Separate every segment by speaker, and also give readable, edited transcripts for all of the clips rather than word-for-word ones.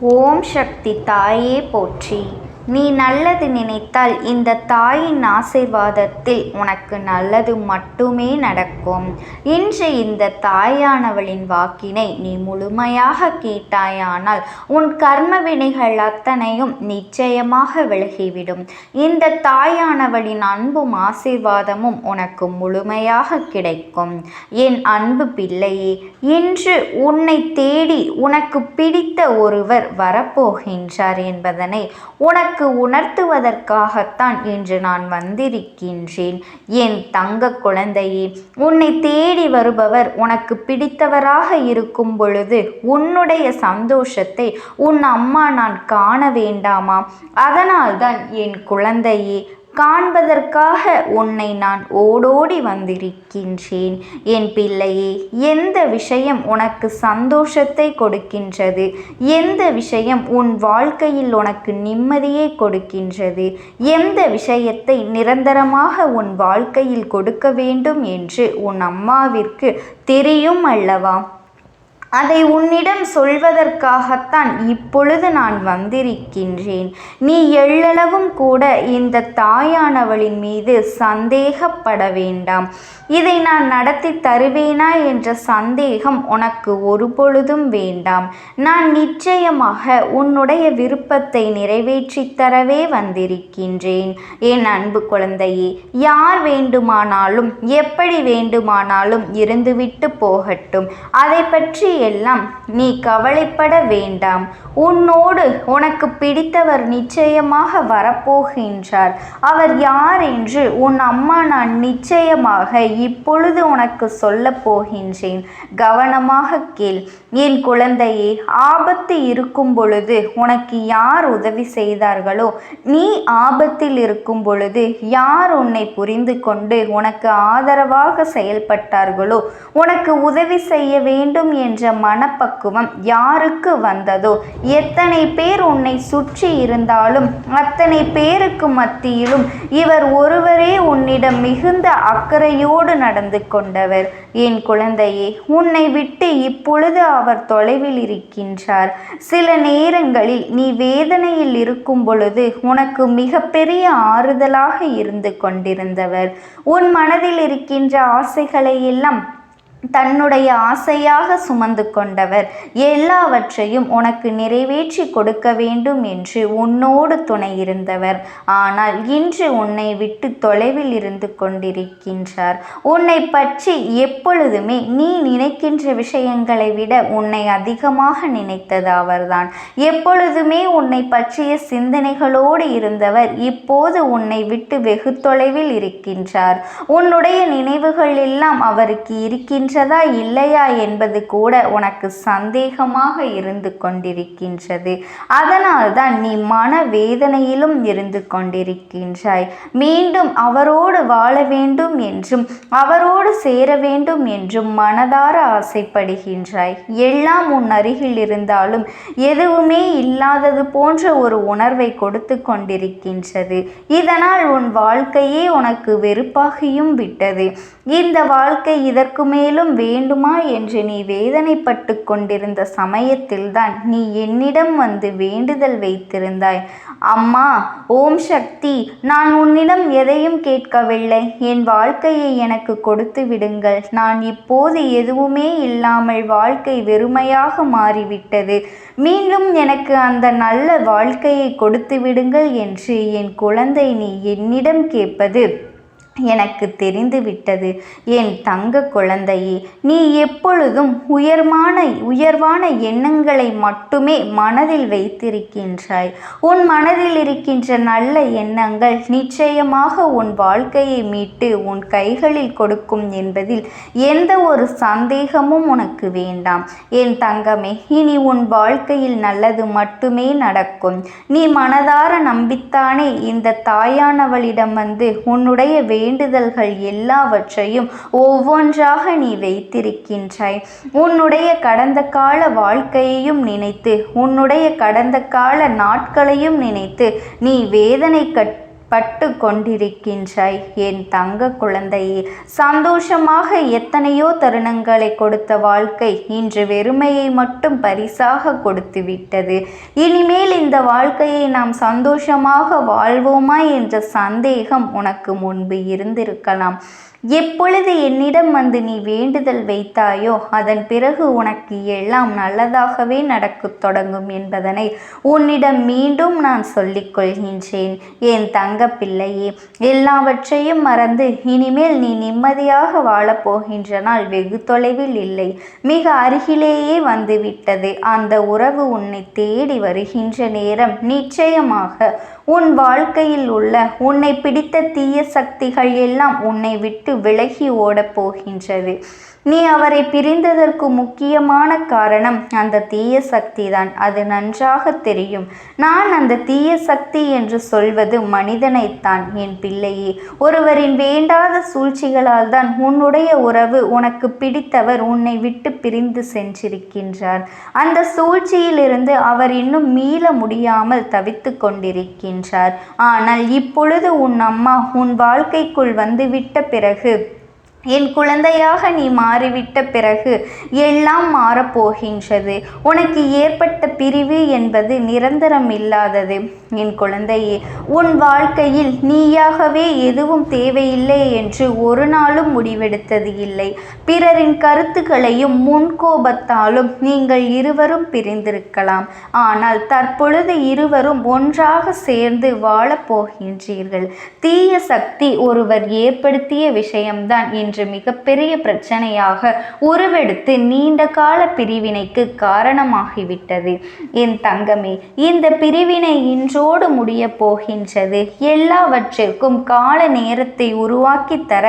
Speaker 1: ஓம் சக்தி தாயே போற்றி. நீ நல்லது நினைத்தால் இந்த தாயின் ஆசீர்வாதத்தில் உனக்கு நல்லது மட்டுமே நடக்கும். இன்று இந்த தாயானவளின் வாக்கினை நீ முழுமையாக கேட்டாயானால் உன் கர்ம வினைகள் அத்தனையும் நிச்சயமாக விலகிவிடும். இந்த தாயானவளின் அன்பும் ஆசீர்வாதமும் உனக்கு முழுமையாக கிடைக்கும். என் அன்பு பிள்ளையே, இன்று உன்னை தேடி உனக்கு பிடித்த ஒருவர் வரப்போகின்றார் என்பதனை உனக்கு உணர்த்துவதற்காகத்தான் இன்று நான் வந்திருக்கின்றேன். என் தங்க குழந்தையே, உன்னை தேடி வருபவர் உனக்கு பிடித்தவராக இருக்கும் பொழுது உன்னுடைய சந்தோஷத்தை உன் அம்மா நான் காண வேண்டாமா? அதனால்தான் என் குழந்தையே, காண்பதற்காக உன்னை நான் ஓடோடி வந்திருக்கின்றேன். என் பிள்ளையே, எந்த விஷயம் உனக்கு சந்தோஷத்தை கொடுக்கின்றது, எந்த விஷயம் உன் வாழ்க்கையில் உனக்கு நிம்மதியை கொடுக்கின்றது, எந்த விஷயத்தை நிரந்தரமாக உன் வாழ்க்கையில் கொடுக்க வேண்டும் என்று உன் அம்மாவிற்கு தெரியும் அல்லவா? அதை உன்னிடம் சொல்வதற்காகத்தான் இப்பொழுது நான் வந்திருக்கின்றேன். நீ எள்ளளவும் கூட இந்த தாயானவளின் மீது சந்தேகப்பட வேண்டாம். இதை நான் நடத்தி தருவேனா என்ற சந்தேகம் உனக்கு ஒரு பொழுதும் வேண்டாம். நான் நிச்சயமாக உன்னுடைய விருப்பத்தை நிறைவேற்றி தரவே வந்திருக்கின்றேன். என் அன்பு குழந்தையே, யார் வேண்டுமானாலும் எப்படி வேண்டுமானாலும் இருந்துவிட்டு போகட்டும். அதை பற்றி எல்லாம் நீ கவலைப்பட வேண்டாம். உன்னோடு உனக்கு பிடித்தவர் நிச்சயமாக வரப்போகின்றார். அவர் யார் என்று உன் அம்மா நான் நிச்சயமாக இப்பொழுது உனக்கு சொல்ல போகின்றேன். கவனமாக கேள் என் குழந்தையே. ஆபத்து இருக்கும் பொழுது உனக்கு யார் உதவி செய்தார்களோ, நீ ஆபத்தில் இருக்கும் பொழுது யார் உன்னை புரிந்து கொண்டு உனக்கு ஆதரவாக செயல்பட்டார்களோ, உனக்கு உதவி செய்ய வேண்டும் என்ற மனப்பக்குவம் யாருக்கு வந்ததோ, எத்தனை பேர் உன்னை சுற்றி இருந்தாலும் அத்தனை பேருக்கு மத்தியிலும் இவர் ஒருவரே உன்னிடம் மிகுந்த அக்கறையோடு நடந்து கொண்டவர். என் குழந்தையே, உன்னை விட்டு இப்பொழுது அவர் தொலைவில் இருக்கின்றார். சில நேரங்களில் நீ வேதனையில் இருக்கும் பொழுது உனக்கு மிகப்பெரிய ஆறுதலாக இருந்து கொண்டிருந்தவர். உன் மனதில் இருக்கின்ற ஆசைகளை எல்லாம் தன்னுடைய ஆசையாக சுமந்து கொண்டவர். எல்லாவற்றையும் உனக்கு நிறைவேற்றி கொடுக்க வேண்டும் என்று உன்னோடு துணை இருந்தவர். ஆனால் இன்று உன்னை விட்டு தொலைவில் இருந்து கொண்டிருக்கின்றார். உன்னை பற்றி எப்பொழுதுமே நீ நினைக்கின்ற விஷயங்களை விட உன்னை அதிகமாக நினைத்தது அவர்தான். எப்பொழுதுமே உன்னை பற்றிய சிந்தனைகளோடு இருந்தவர் இப்போது உன்னை விட்டு வெகு தொலைவில் இருக்கின்றார். உன்னுடைய நினைவுகள் எல்லாம் அவருக்கு இருக்கின்றதா இல்லையா என்பது கூட உனக்கு சந்தேகமாக இருந்து கொண்டிருக்கின்றது. அதனால்தான் நீ மன வேதனையிலும் இருந்து கொண்டிருக்கின்றாய். மீண்டும் அவரோடு வாழ வேண்டும் என்றும் அவரோடு சேர வேண்டும் என்றும் மனதார ஆசைப்படுகின்றாய். எல்லாம் உன் அருகில் இருந்தாலும் எதுவுமே இல்லாதது போன்ற ஒரு உணர்வை கொடுத்து கொண்டிருக்கின்றது. இதனால் உன் வாழ்க்கையே உனக்கு வெறுப்பாகியும் விட்டது. இந்த வாழ்க்கை இதற்கு மேலும் வேண்டுமா என்று நீ வேதனைப்பட்டு கொண்டிருந்த சமயத்தில்தான் நீ என்னிடம் வந்து வேண்டுதல் வைத்திருந்தாய். அம்மா, ஓம் சக்தி, நான் உன்னிடம் எதையும் கேட்கவில்லை. என் வாழ்க்கையை எனக்கு கொடுத்து விடுங்கள். நான் இப்போது எதுவுமே இல்லாமல் வாழ்க்கை வெறுமையாக மாறிவிட்டது. மீண்டும் எனக்கு அந்த நல்ல வாழ்க்கையை கொடுத்து விடுங்கள் என்று என் குழந்தை நீ என்னிடம் கேட்பது எனக்கு தெரிந்துவிட்டது. என் தங்க குழந்தையே, நீ எப்பொழுதும் உயர்வான எண்ணங்களை மட்டுமே மனதில் வைத்திருக்கின்றாய். உன் மனதில் இருக்கின்ற நல்ல எண்ணங்கள் நிச்சயமாக உன் வாழ்க்கையை மீட்டு உன் கைகளில் கொடுக்கும் என்பதில் எந்த ஒரு சந்தேகமும் உனக்கு வேண்டாம். என் தங்கமே, இனி உன் வாழ்க்கையில் நல்லது மட்டுமே நடக்கும். நீ மனதார நம்பித்தானே இந்த தாயானவளிடம் வந்து உன்னுடைய வேண்டுதல்கள் எல்லாவற்றையும் ஒவ்வொன்றாக நீ வைத்திருக்கின்றாய். உன்னுடைய கடந்த கால வாழ்க்கையையும் நினைத்து, உன்னுடைய கடந்த கால நாட்களையும் நினைத்து நீ பட்டு கொண்டிருக்கின்றாய். என் தங்க குழந்தையே, சந்தோஷமாக எத்தனையோ தருணங்களை கொடுத்த வாழ்க்கை இன்று வெறுமையை மட்டும் பரிசாக கொடுத்து விட்டது. இனிமேல் இந்த வாழ்க்கையை நாம் சந்தோஷமாக வாழ்வோமா என்ற சந்தேகம் உனக்கு முன்பு இருந்திருக்கலாம். எப்பொழுது என்னிடம் வந்து நீ வேண்டுதல் வைத்தாயோ அதன் பிறகு உனக்கு எல்லாம் நல்லதாகவே நடக்கத் தொடங்கும் என்பதனை உன்னிடம் மீண்டும் நான் சொல்லிக் கொள்கின்றேன். என் தங்க பிள்ளையே, எல்லாவற்றையும் மறந்து இனிமேல் நீ நிம்மதியாக வாழப்போகின்ற நாள் வெகு தொலைவில் இல்லை, மிக அருகிலேயே வந்துவிட்டது. அந்த உறவு உன்னை தேடி வருகின்ற நேரம் நிச்சயமாக உன் வாழ்க்கையில் உள்ள உன்னை பிடித்த தீய சக்திகள் எல்லாம் உன்னை விட்டு விலகி ஓடப் போகின்றது. நீ அவரை பிரிந்ததற்கு முக்கியமான காரணம் அந்த தீய சக்தி தான். அது நன்றாக தெரியும். நான் அந்த தீய சக்தி என்று சொல்வது மனிதனைத்தான் என் பிள்ளையே. ஒருவரின் வேண்டாத சூழ்ச்சிகளால் தான் உன்னுடைய உறவு உனக்கு பிடித்தவர் உன்னை விட்டு பிரிந்து சென்றிருக்கின்றார். அந்த சூழ்ச்சியிலிருந்து அவர் இன்னும் மீள முடியாமல் தவித்து கொண்டிருக்கின்றார். ஆனால் இப்பொழுது உன் அம்மா உன் வாழ்க்கைக்குள் வந்துவிட்ட பிறகு, என் குழந்தையாக நீ மாறிவிட்ட பிறகு எல்லாம் மாறப்போகின்றது. உனக்கு ஏற்பட்ட பிரிவு என்பது நிரந்தரம் இல்லாதது. என் குழந்தையே, உன் வாழ்க்கையில் நீயாகவே எதுவும் தேவையில்லை என்று ஒரு நாளும் முடிவெடுத்தது இல்லை. பிறரின் கருத்துக்களையும் முன்கோபத்தாலும் நீங்கள் இருவரும் பிரிந்திருக்கலாம். ஆனால் தற்பொழுது இருவரும் ஒன்றாக சேர்ந்து வாழப்போகின்றீர்கள். தீய சக்தி ஒருவர் ஏற்படுத்திய விஷயம்தான் இன்று மிகப்பெரிய பிரச்சனையாக உருவெடுத்து நீண்ட கால பிரிவினைக்கு காரணமாகிவிட்டது. என் தங்கமே, இந்த பிரிவினை இன்றோடு முடிய போகின்றது. எல்லாவற்றிற்கும் கால நேரத்தை உருவாக்கி தர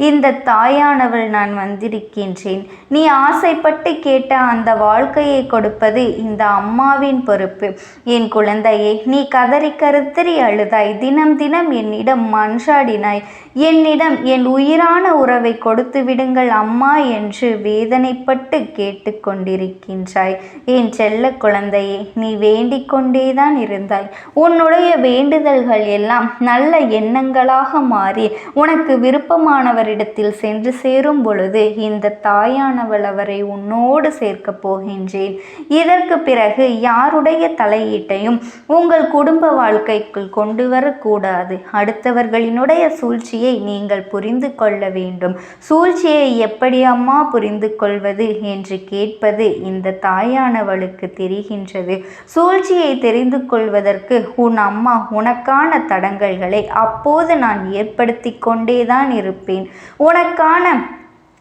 Speaker 1: இந்த தாயானவள் நான் வந்திருக்கின்றேன். நீ ஆசைப்பட்டு கேட்ட அந்த வாழ்க்கையை கொடுப்பது இந்த அம்மாவின் பொறுப்பு. என் குழந்தையே, நீ கதறி கருத்தறி அழுதாய், தினம் தினம் என்னிடம் மன்றாடினாய். என்னிடம் என் உயிரான உறவை கொடுத்து விடுங்கள் அம்மா என்று வேதனைப்பட்டு கேட்டு கொண்டிருக்கின்றாய். என் செல்ல குழந்தையே, நீ வேண்டிக் கொண்டேதான் இருந்தாய். உன்னுடைய வேண்டுதல்கள் எல்லாம் நல்ல எண்ணங்களாக மாறி உனக்கு விருப்பமானவரிடத்தில் சென்று சேரும் பொழுது இந்த தாயானவள் அவரை உன்னோடு சேர்க்கப் போகின்றேன். இதற்கு பிறகு யாருடைய தலையீட்டையும் உங்கள் குடும்ப வாழ்க்கைக்குள் கொண்டு வரக்கூடாது. அடுத்தவர்களினுடைய சூழ்ச்சியை நீங்கள் புரிந்து கொள்ள வேண்டும். சூழ்ச்சியை எப்படி அம்மா புரிந்து கொள்வது என்று கேட்பது இந்த தாயானவளுக்கு தெரிகின்றது. சூழ்ச்சியை தெரிந்து கொள்வதற்கு உன் அம்மா உனக்கான தடங்கல்களை அப்போது நான் ஏற்படுத்தி கொண்டேதான் இருப்பேன். உனக்கான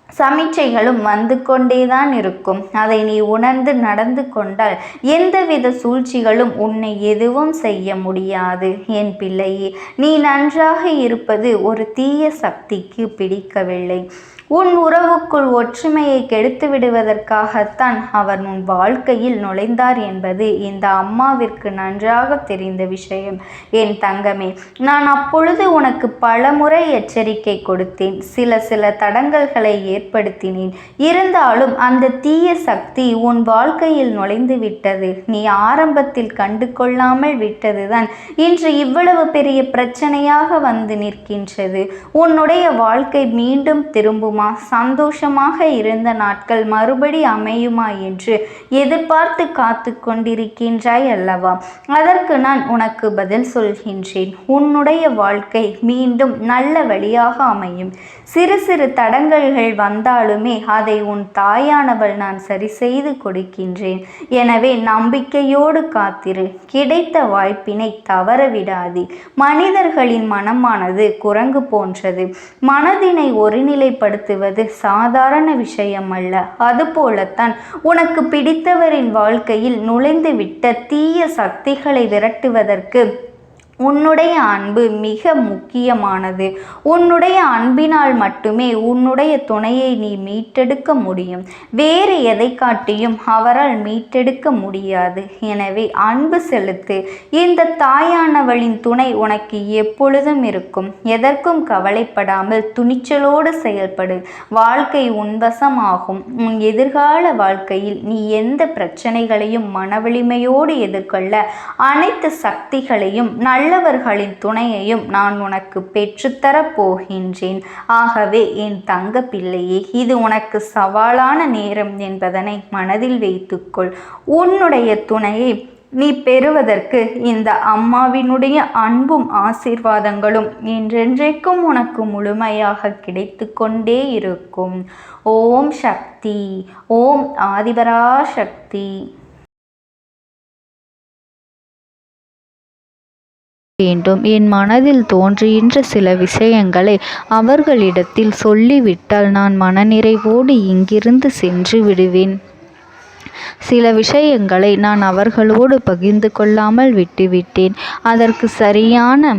Speaker 1: சமிச்சைகளும் வந்து கொண்டேதான் இருக்கும். அதை நீ உணர்ந்து நடந்து கொண்டால் எந்தவித சூழ்ச்சிகளும் உன்னை எதுவும் செய்ய முடியாது. என் பிள்ளையே, நீ நன்றாக இருப்பது ஒரு தீய சக்திக்கு பிடிக்கவில்லை. உன் உறவுக்குள் ஒற்றுமையை கெடுத்து விடுவதற்காகத்தான் அவர் உன் வாழ்க்கையில் நுழைந்தார் என்பது இந்த அம்மாவிற்கு நன்றாக தெரிந்த விஷயம். என் தங்கமே, நான் அப்பொழுது உனக்கு பலமுறை எச்சரிக்கை கொடுத்தேன். சில தடங்கல்களை ஏற்படுத்தினேன். இருந்தாலும் அந்த தீய சக்தி உன் வாழ்க்கையில் நுழைந்து விட்டது. நீ ஆரம்பத்தில் கண்டு கொள்ளாமல் விட்டதுதான் இன்று இவ்வளவு பெரிய பிரச்சனையாக வந்து நிற்கின்றது. உன்னுடைய வாழ்க்கை மீண்டும் திரும்புமா? சந்தோஷமாக இருந்த நாட்கள் மறுபடி அமையுமா என்று எதிர்பார்த்து காத்து கொண்டிருக்கின்றாய் அல்லவா? அதற்கு நான் உனக்கு பதில் சொல்கின்றேன். உன்னுடைய வாழ்க்கை மீண்டும் நல்ல வழியாக அமையும். சிறு சிறு தடங்கல்கள் வந்தாலுமே அதை உன் தாயானவள் நான் சரி செய்து கொடுக்கின்றேன். எனவே நம்பிக்கையோடு காத்திரு. கிடைத்த வாய்ப்பினை தவறவிடாதே. மனிதர்களின் மனமானது குரங்கு போன்றது. மனதினை ஒருநிலைப்படுத்துவது சாதாரண விஷயம் அல்ல. அதுபோலத்தான் உனக்கு பிடித்தவரின் வாழ்க்கையில் நுழைந்துவிட்ட தீய சக்திகளை விரட்டுவதற்கு உன்னுடைய அன்பு மிக முக்கியமானது. உன்னுடைய அன்பினால் மட்டுமே உன்னுடைய துணையை நீ மீட்டெடுக்க முடியும். வேறு எதை காட்டியும் அவரால் மீட்டெடுக்க முடியாது. எனவே அன்பு செலுத்து. இந்த தாயானவளின் துணை உனக்கு எப்பொழுதும் இருக்கும். எதற்கும் கவலைப்படாமல் துணிச்சலோடு செயல்படு. வாழ்க்கை உன்வசமாகும். உன் எதிர்கால வாழ்க்கையில் நீ எந்த பிரச்சனைகளையும் மனவலிமையோடு எதிர்கொள்ள அனைத்து சக்திகளையும் நல்ல நல்லவர்களின் துணையையும் நான் உனக்கு பெற்றுத்தரப் போகின்றேன். ஆகவே என் தங்க பிள்ளையே, இது உனக்கு சவாலான நேரம் என்பதனை மனதில் வைத்துக்கொள். உன்னுடைய துணையை நீ பெறுவதற்கு இந்த அம்மாவினுடைய அன்பும் ஆசீர்வாதங்களும் என்றென்றைக்கும் உனக்கு முழுமையாக கிடைத்து கொண்டே இருக்கும். ஓம் சக்தி. ஓம் ஆதிபராசக்தி.
Speaker 2: வேண்டும். என் மனதில் தோன்றுகின்ற சில விஷயங்களை அவர்களிடத்தில் சொல்லிவிட்டால் நான் மனநிறைவோடு இங்கிருந்து சென்று விடுவேன். சில விஷயங்களை நான் அவர்களோடு பகிர்ந்து கொள்ளாமல் விட்டுவிட்டேன். அதற்கு சரியான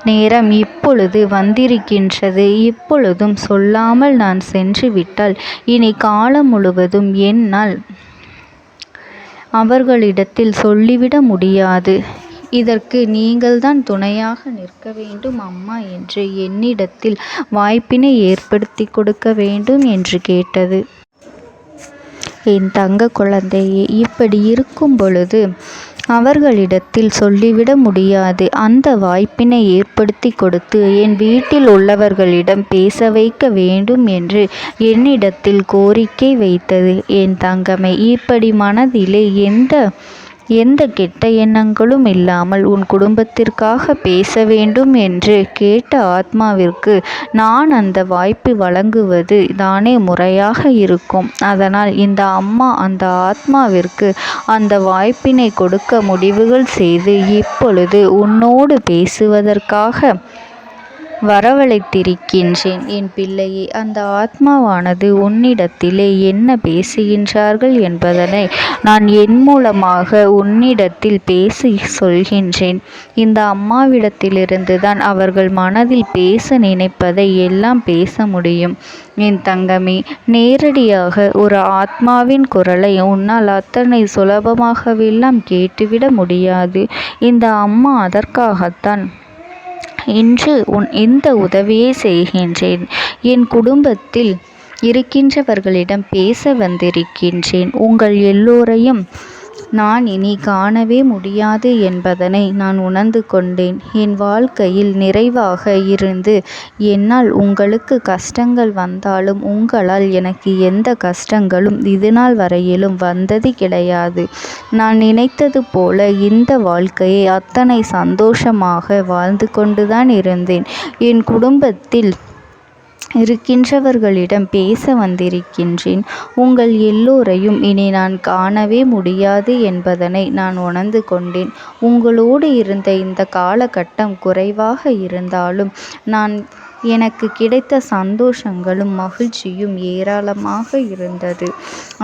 Speaker 2: நேரம் இப்பொழுது வந்திருக்கின்றது. இப்பொழுதும் சொல்லாமல் நான் சென்று விட்டால் இனி காலம் முழுவதும் என்னால் அவர்களிடத்தில் சொல்லிவிட முடியாது. இதற்கு நீங்கள்தான் துணையாக நிற்க வேண்டும் அம்மா என்று என்னிடத்தில் வாய்ப்பினை ஏற்படுத்தி கொடுக்க வேண்டும் என்று கேட்டது. என் தங்க குழந்தையே, இப்படி இருக்கும் பொழுது அவர்களிடத்தில் சொல்லிவிட முடியாது. அந்த வாய்ப்பினை ஏற்படுத்தி கொடுத்து என் வீட்டில் உள்ளவர்களிடம் பேச வைக்க வேண்டும் என்று என்னிடத்தில் கோரிக்கை வைத்தது. என் தங்கமே, இப்படி மனதிலே எந்த கெட்ட எண்ணங்களும் இல்லாமல் உன் குடும்பத்திற்காக பேச வேண்டும் என்று கேட்ட ஆத்மாவிற்கு நான் அந்த வாய்ப்பு வழங்குவது தானே முறையாக இருக்கும். அதனால் இந்த அம்மா அந்த ஆத்மாவிற்கு அந்த வாய்ப்பினை கொடுக்க முடிவுகள் செய்து இப்பொழுது உன்னோடு பேசுவதற்காக வரவழைத்திருக்கின்றேன். என் பிள்ளையே, அந்த ஆத்மாவானது உன்னிடத்திலே என்ன பேசுகின்றார்கள் என்பதனை நான் என் மூலமாக உன்னிடத்தில் பேசி சொல்கின்றேன். இந்த அம்மாவிடத்திலிருந்து தான் அவர்கள் மனதில் பேச நினைப்பதை எல்லாம் பேச முடியும். என் தங்கமே, நேரடியாக ஒரு ஆத்மாவின் குரலை உன்னால் அத்தனை சுலபமாகவெல்லாம் கேட்டுவிட முடியாது. இந்த அம்மா அதற்காகத்தான் இன்று இந்த உதவியை செய்கின்றேன். என் குடும்பத்தில் இருக்கின்றவர்களிடம் பேச வந்திருக்கின்றேன். உங்கள் எல்லோரையும் நான் இனி காணவே முடியாது என்பதனை நான் உணர்ந்து கொண்டேன். என் வாழ்க்கையில் நிறைவாக இருந்து என்னால் உங்களுக்கு கஷ்டங்கள் வந்தாலும் உங்களால் எனக்கு எந்த கஷ்டங்களும் இதுநாள் வரையிலும் வந்தது கிடையாது. நான் நினைத்தது போல இந்த வாழ்க்கையை அத்தனை சந்தோஷமாக வாழ்ந்து கொண்டுதான் இருந்தேன். என் குடும்பத்தில் இருக்கின்றவர்களிடம் பேச வந்திருக்கின்றேன். உங்கள் எல்லோரையும் இனி நான் காணவே முடியாது என்பதனை நான் உணர்ந்து கொண்டேன். உங்களோடு இருந்த இந்த காலகட்டம் குறைவாக இருந்தாலும் எனக்கு கிடைத்த சந்தோஷங்களும் மகிழ்ச்சியும் ஏராளமாக இருந்தது.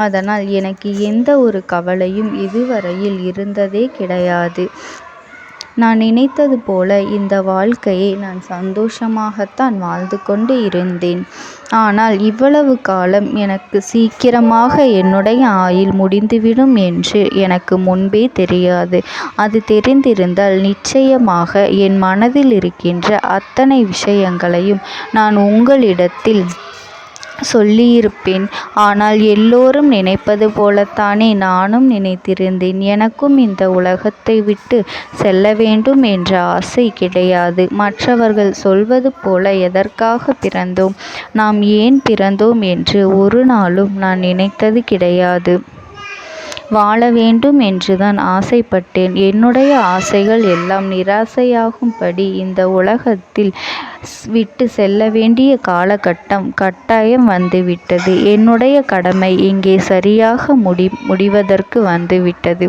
Speaker 2: அதனால் எனக்கு எந்த ஒரு கவலையும் இதுவரையில் இருந்ததே கிடையாது. நான் நினைத்தது போல இந்த வாழ்க்கையை நான் சந்தோஷமாகத்தான் வாழ்ந்து கொண்டு இருந்தேன். ஆனால் இவ்வளவு காலம் எனக்கு சீக்கிரமாக என்னுடைய ஆயுள் முடிந்துவிடும் என்று எனக்கு முன்பே தெரியாது. அது தெரிந்திருந்தால் நிச்சயமாக என் மனதில் இருக்கின்ற அத்தனை விஷயங்களையும் நான் உங்களிடத்தில் சொல்லியிருப்பேன். ஆனால் எல்லோரும் நினைப்பது போலத்தானே நானும் நினைத்திருந்தேன். எனக்கும் இந்த உலகத்தை விட்டு செல்ல வேண்டும் என்ற ஆசை கிடையாது. மற்றவர்கள் சொல்வது போல எதற்காக பிறந்தோம், நாம் ஏன் பிறந்தோம் என்று ஒரு நாளும் நான் நினைத்தது கிடையாது. வாழ வேண்டும் என்றுதான் ஆசைப்பட்டேன். என்னுடைய ஆசைகள் எல்லாம் நிராசையாகும்படி இந்த உலகத்தில் விட்டு செல்ல வேண்டிய காலகட்டம் கட்டாயம் வந்துவிட்டது. என்னுடைய கடமை இங்கே சரியாக முடிவதற்கு வந்துவிட்டது.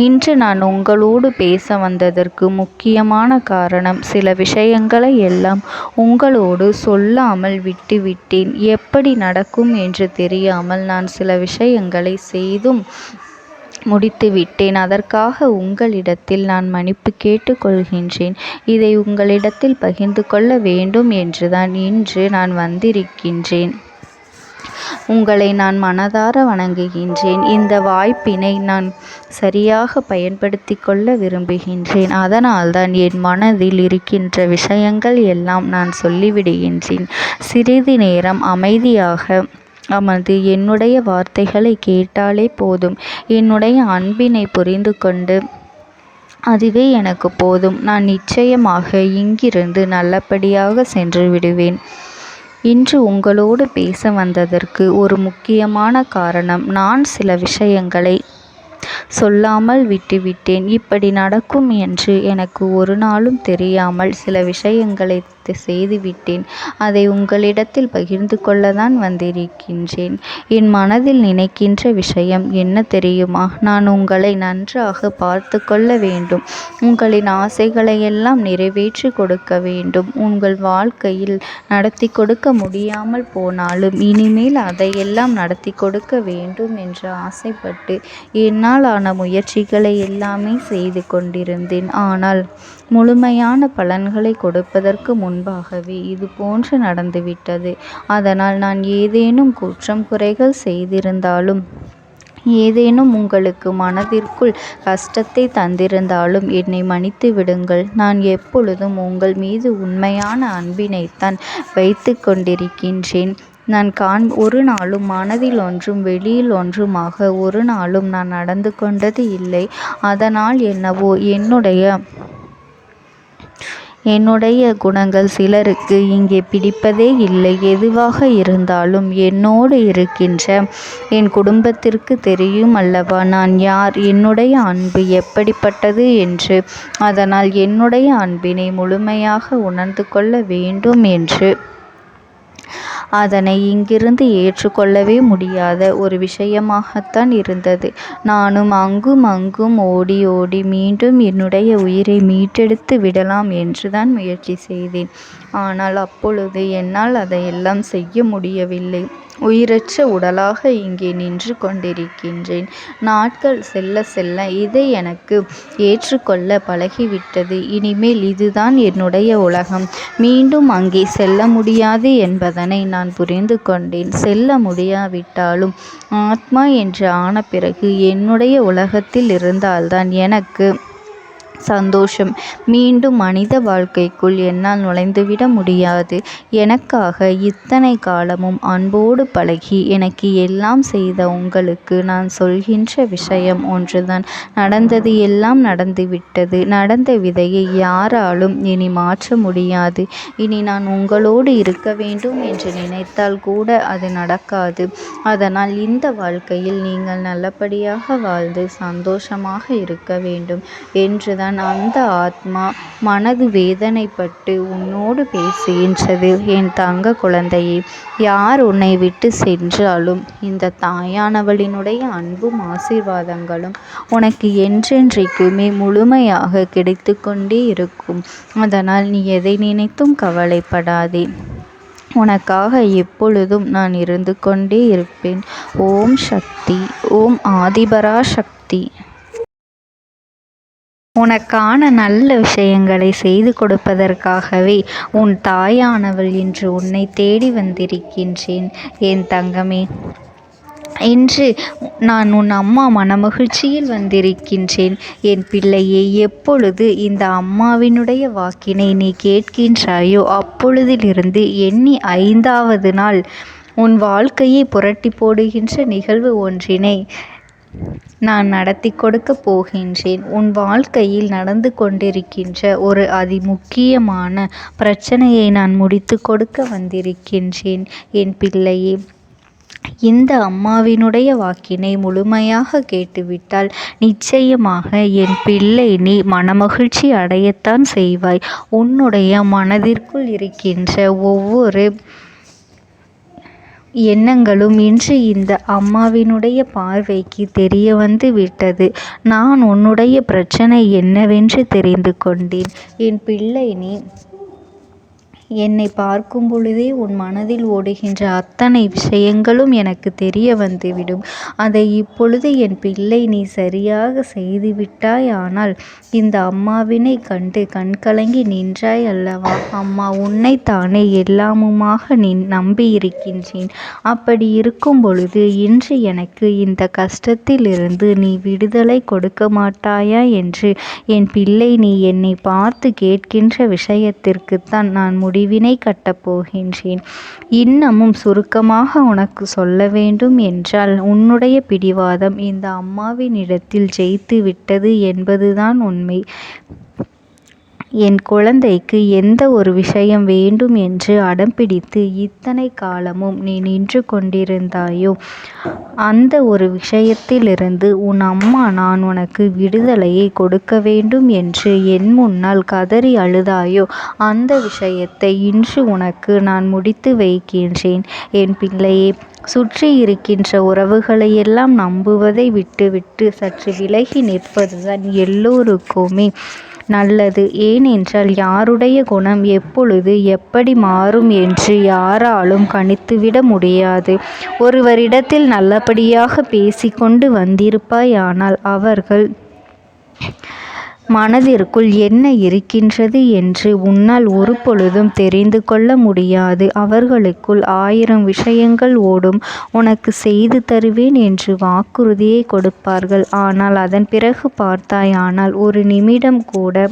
Speaker 2: இன்று நான் உங்களோடு பேச வந்ததற்கு முக்கியமான காரணம், சில விஷயங்களை எல்லாம் உங்களோடு சொல்லாமல் விட்டுவிட்டேன். எப்படி நடக்கும் என்று தெரியாமல் நான் சில விஷயங்களை செய்தும் முடித்துவிட்டேன். அதற்காக உங்களிடத்தில் நான் மன்னிப்பு கேட்டுக்கொள்கின்றேன். இதை உங்களிடத்தில் பகிர்ந்து கொள்ள வேண்டும் என்றுதான் இன்று நான் வந்திருக்கின்றேன். உங்களை நான் மனதார வணங்குகின்றேன். இந்த வாய்ப்பினை நான் சரியாக பயன்படுத்தி கொள்ள விரும்புகின்றேன். அதனால்தான் என் மனதில் இருக்கின்ற விஷயங்கள் எல்லாம் நான் சொல்லிவிடுகின்றேன். சிறிது நேரம் அமைதியாக அமர்ந்து என்னுடைய வார்த்தைகளை கேட்டாலே போதும். என்னுடைய அன்பினை புரிந்து கொண்டு அதுவே எனக்கு போதும். நான் நிச்சயமாக இங்கிருந்து நல்லபடியாக சென்று விடுவேன். இன்று உங்களோடு பேச வந்ததற்கு ஒரு முக்கியமான காரணம், நான் சில விஷயங்களை சொல்லாமல் விட்டுவிட்டேன். இப்படி நடக்கும் என்று எனக்கு ஒரு நாளும் தெரியாமல் சில விஷயங்களை செய்துவிட்டேன். அதை உங்களிடத்தில் பகிர்ந்து கொள்ளத்தான் வந்திருக்கின்றேன். என் மனதில் நினைக்கின்ற விஷயம் என்ன தெரியுமா? நான் உங்களை நன்றாக பார்த்து கொள்ள வேண்டும். உங்களின் ஆசைகளை எல்லாம் நிறைவேற்றி கொடுக்க வேண்டும். உங்கள் வாழ்க்கையில் நடத்தி கொடுக்க முடியாமல் போனாலும் இனிமேல் அதையெல்லாம் நடத்தி கொடுக்க வேண்டும் என்று ஆசைப்பட்டு என்னால் ஆன முயற்சிகளை எல்லாமே செய்து கொண்டிருந்தேன். ஆனால் முழுமையான பலன்களை கொடுப்பதற்கு முன்பாகவே இது போன்று நடந்துவிட்டது. அதனால் நான் ஏதேனும் குற்றம் குறைகள் செய்திருந்தாலும், ஏதேனும் உங்களுக்கு மனதிற்குள் கஷ்டத்தை தந்திருந்தாலும் என்னை மன்னித்து விடுங்கள். நான் எப்பொழுதும் உங்கள் மீது உண்மையான அன்பினைத்தான் வைத்து கொண்டிருக்கின்றேன். நான் ஒரு நாளும் மனதில் ஒன்றும் வெளியில் ஒன்றுமாக ஒரு நாளும் நான் நடந்து கொண்டது இல்லை. அதனால் என்னவோ என்னுடைய குணங்கள் சிலருக்கு இங்கே பிடிப்பதே இல்லை. எதுவாக இருந்தாலும் என்னோடு இருக்கின்ற என் குடும்பத்திற்கு தெரியும் அல்லவா நான் யார், என்னுடைய அன்பு எப்படிப்பட்டது என்று. அதனால் என்னுடைய அன்பினை முழுமையாக உணர்ந்து கொள்ள வேண்டும் என்று அதனை இங்கிருந்து ஏற்றுக்கொள்ளவே முடியாத ஒரு விஷயமாகத்தான் இருந்தது. நானும் அங்கும் ஓடி ஓடி மீண்டும் என்னுடைய உயிரை மீட்டெடுத்து விடலாம் என்றுதான் முயற்சி செய்தேன். ஆனால் அப்பொழுது என்னால் அதையெல்லாம் செய்ய முடியவில்லை. உயிரற்ற உடலாக இங்கே நின்று கொண்டிருக்கின்றேன். நாட்கள் செல்ல செல்ல இதை எனக்கு ஏற்றுக்கொள்ள பழகிவிட்டது. இனிமேல் இதுதான் என்னுடைய உலகம். மீண்டும் அங்கே செல்ல முடியாது என்பதனை நான் புரிந்து கொண்டேன். செல்ல முடியாவிட்டாலும் ஆத்மா என்று ஆன பிறகு என்னுடைய உலகத்தில் இருந்தால்தான் எனக்கு சந்தோஷம். மீண்டும் மனித வாழ்க்கைக்குள் என்னால் நுழைந்துவிட முடியாது. எனக்காக இத்தனை காலமும் அன்போடு பழகி எனக்கு எல்லாம் செய்த உங்களுக்கு நான் சொல்கின்ற விஷயம் ஒன்றுதான். நடந்தது எல்லாம் நடந்துவிட்டது. நடந்த விதையை யாராலும் இனி மாற்ற முடியாது. இனி நான் உங்களோடு இருக்க வேண்டும் என்று நினைத்தால் கூட அது நடக்காது. அதனால் இந்த வாழ்க்கையில் நீங்கள் நல்லபடியாக வாழ்ந்து சந்தோஷமாக இருக்க வேண்டும் என்றுதான் அந்த ஆத்மா மனது வேதனைப்பட்டு உன்னோடு பேசுகின்றது. என் தங்க குழந்தையே, யார் உன்னை விட்டு சென்றாலும் இந்த தாயானவளினுடைய அன்பும் ஆசீர்வாதங்களும் உனக்கு என்றென்றைக்குமே முழுமையாக கிடைத்து கொண்டே இருக்கும். அதனால் நீ எதை நினைத்தும் கவலைப்படாதே. உனக்காக எப்பொழுதும் நான் இருந்து கொண்டே இருப்பேன். ஓம் சக்தி. ஓம் ஆதிபரா சக்தி. உனக்கான நல்ல விஷயங்களை செய்து கொடுப்பதற்காகவே உன் தாயானவள் இன்று உன்னை தேடி வந்திருக்கின்றேன். என் தங்கமே, இன்று நான் உன் அம்மா மனமகிழ்ச்சியில் வந்திருக்கின்றேன். என் பிள்ளையே, எப்பொழுது இந்த அம்மாவினுடைய வாக்கினை நீ கேட்கின்றாயோ அப்பொழுதிலிருந்து எண்ணி 5வது நாள் உன் வாழ்க்கையை புரட்டி போடுகின்ற நிகழ்வு ஒன்றினை நான் நடத்தி கொடுக்க போகின்றேன். உன் வாழ்க்கையில் நடந்து கொண்டிருக்கின்ற ஒரு அதிமுக்கியமான பிரச்சனையை நான் முடித்து கொடுக்க வந்திருக்கின்றேன். என் பிள்ளையே, இந்த அம்மாவினுடைய வாக்கினை முழுமையாக கேட்டுவிட்டால் நிச்சயமாக என் பிள்ளை நீ மனமகிழ்ச்சி அடையத்தான் செய்வாய். உன்னுடைய மனதிற்குள் இருக்கின்ற ஒவ்வொரு எண்ணங்களும் இன்று இந்த அம்மாவினுடைய பார்வைக்கு தெரிய வந்து விட்டது. நான் உன்னுடைய பிரச்சனை என்னவென்று தெரிந்து கொண்டேன். என் பிள்ளை, நீ என்னை பார்க்கும் பொழுதே உன் மனதில் ஓடுகின்ற அத்தனை விஷயங்களும் எனக்கு தெரிய வந்துவிடும். அதை இப்பொழுது என் பிள்ளை நீ சரியாக செய்துவிட்டாய். ஆனால் இந்த அம்மாவினை கண்டு கண்கலங்கி நின்றாய் அல்லவா? அம்மா உன்னைத்தானே எல்லாமுமாக நீ நம்பியிருக்கின்றேன். அப்படி இருக்கும் பொழுது இன்று எனக்கு இந்த கஷ்டத்திலிருந்து நீ விடுதலை கொடுக்க மாட்டாயா என்று என் பிள்ளை நீ என்னை பார்த்து கேட்கின்ற விஷயத்திற்குத்தான் நான் முடிவினை கட்டப் போகின்றேன். இன்னமும் சுருக்கமாக உனக்கு சொல்ல வேண்டும் என்றால், உன்னுடைய பிடிவாதம் இந்த அம்மாவினிடத்தில் ஜெயித்து விட்டது என்பதுதான் உண்மை. என் குழந்தைக்கு எந்த ஒரு விஷயம் வேண்டும் என்று அடம்பிடித்து இத்தனை காலமும் நீ நின்று கொண்டிருந்தாயோ, அந்த ஒரு விஷயத்திலிருந்து உன் அம்மா நான் உனக்கு விடுதலையை கொடுக்க வேண்டும் என்று என் முன்னால் கதறி அழுதாயோ, அந்த விஷயத்தை இன்று உனக்கு நான் முடித்து வைக்கின்றேன். என் பிள்ளையே, சுற்றி இருக்கின்ற உறவுகளையெல்லாம் நம்புவதை விட்டுவிட்டு சற்று விலகி நிற்பதுதான் எல்லோருக்குமே நல்லது. ஏனென்றால் யாருடைய குணம் எப்பொழுது எப்படி மாறும் என்று யாராலும் கணித்துவிட முடியாது. ஒருவரிடத்தில் நல்லபடியாக பேசிக்கொண்டு வந்திருப்பாயானால் அவர்கள் மனதிற்குள் என்ன இருக்கின்றது என்று உன்னால் ஒரு பொழுதும் தெரிந்து கொள்ள முடியாது. அவர்களுக்குள் 1000 விஷயங்கள் ஓடும். உனக்கு செய்து தருவேன் என்று வாக்குறுதியை கொடுப்பார்கள். ஆனால் அதன் பிறகு பார்த்தாயானால் ஒரு நிமிடம் கூட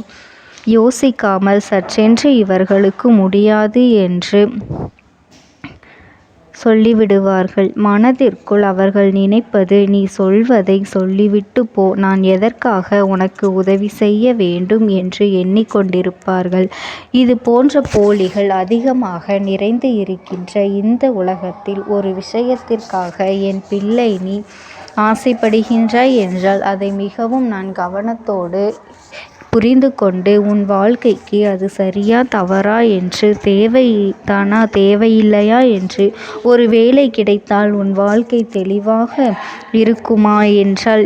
Speaker 2: யோசிக்காமல் சற்றென்று இவர்களுக்கு முடியாது என்று சொல்லிவிடுவார்கள். மனதிற்குள் அவர்கள் நினைப்பது, நீ சொல்வதை சொல்லிவிட்டு போ, நான் எதற்காக உனக்கு உதவி செய்ய வேண்டும் என்று எண்ணிக்கொண்டிருப்பார்கள். இது போன்ற போலிகள் அதிகமாக நிறைந்து இருக்கின்ற இந்த உலகத்தில் ஒரு விஷயத்திற்காக என் பிள்ளை நீ ஆசைப்படுகின்றாய் என்றால் அதை மிகவும் நான் கவனத்தோடு புரிந்து கொண்டு உன் வாழ்க்கைக்கு அது சரியா தவறா என்று, தேவைதானா தேவையில்லையா என்று, ஒரு வேலை கிடைத்தால் உன் வாழ்க்கை தெளிவாக இருக்குமா என்றால்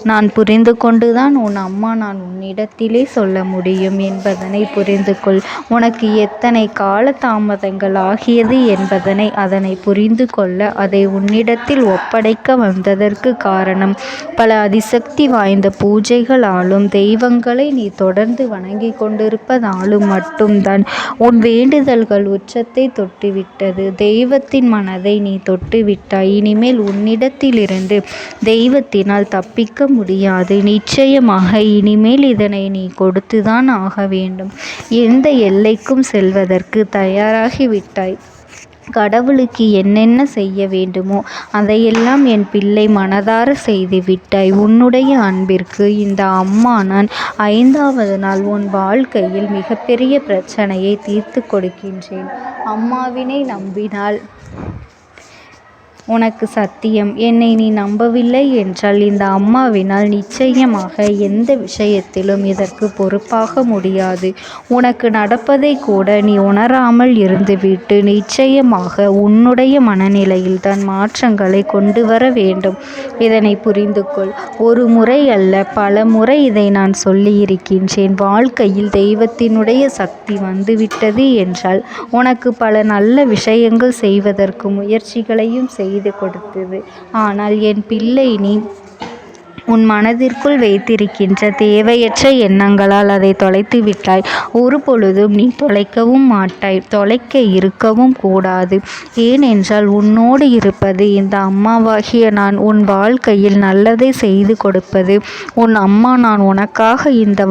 Speaker 2: நான் புரிந்து கொண்டுதான் உன் அம்மா நான் உன்னிடத்திலே சொல்ல முடியும் என்பதனை புரிந்து கொள். உனக்கு எத்தனை கால தாமதங்கள் ஆகியது என்பதனை அதனை புரிந்து கொள்ள அதை உன்னிடத்தில் ஒப்படைக்க வந்ததற்கு காரணம், பல அதிசக்தி வாய்ந்த பூஜைகளாலும் தெய்வங்களை நீ தொடர்ந்து வணங்கி கொண்டிருப்பதாலும் மட்டும்தான் உன் வேண்டுதல்கள் உச்சத்தை தொட்டுவிட்டது. தெய்வத்தின் மனதை நீ தொட்டுவிட்டாய். இனிமேல் உன்னிடத்திலிருந்து தெய்வத்தினால் தப்பிக்க முடியாது. நிச்சயமாக இனிமேல் இதனை நீ கொடுத்துதான் ஆக வேண்டும். எந்த எல்லைக்கும் செல்வதற்கு தயாராகிவிட்டாய். கடவுளுக்கு என்னென்ன செய்ய வேண்டுமோ அதையெல்லாம் என் பிள்ளை மனதார செய்து விட்டாய். உன்னுடைய அன்பிற்கு இந்த அம்மா நான் 5வது நாள் உன் வாழ்க்கையில் மிகப்பெரிய பிரச்சனையை தீர்த்து கொடுக்கின்றேன். அம்மாவினை நம்பினால் உனக்கு சத்தியம். என்னை நீ நம்பவில்லை என்றால் இந்த அம்மாவினால் நிச்சயமாக எந்த விஷயத்திலும் இதற்கு பொறுப்பாக முடியாது. உனக்கு நடப்பதை கூட நீ உணராமல் இருந்துவிட்டு நிச்சயமாக உன்னுடைய மனநிலையில் தான் மாற்றங்களை கொண்டு வர வேண்டும். இதனை புரிந்து கொள். ஒரு முறை அல்ல, பல முறை இதை நான் சொல்லியிருக்கின்றேன். வாழ்க்கையில் தெய்வத்தினுடைய சக்தி வந்துவிட்டது என்றால் உனக்கு பல நல்ல விஷயங்கள் செய்வதற்கு முயற்சிகளையும் செய்து கொடுத்தது. ஆனால் என் பிள்ளை நீ உன் மனதிற்குள் வைத்திருக்கின்ற தேவையற்ற எண்ணங்களால் அதை தொலைத்து விட்டாய். ஒரு பொழுதும் நீ தொலைக்கவும் மாட்டாய். தொலைக்க இருக்கவும் கூடாது. ஏனென்றால் உன்னோடு இருப்பது இந்த அம்மாவாகிய நான். உன் வாழ்க்கையில் நல்லதை செய்து கொடுப்பது உன் அம்மா நான். உனக்காக இந்த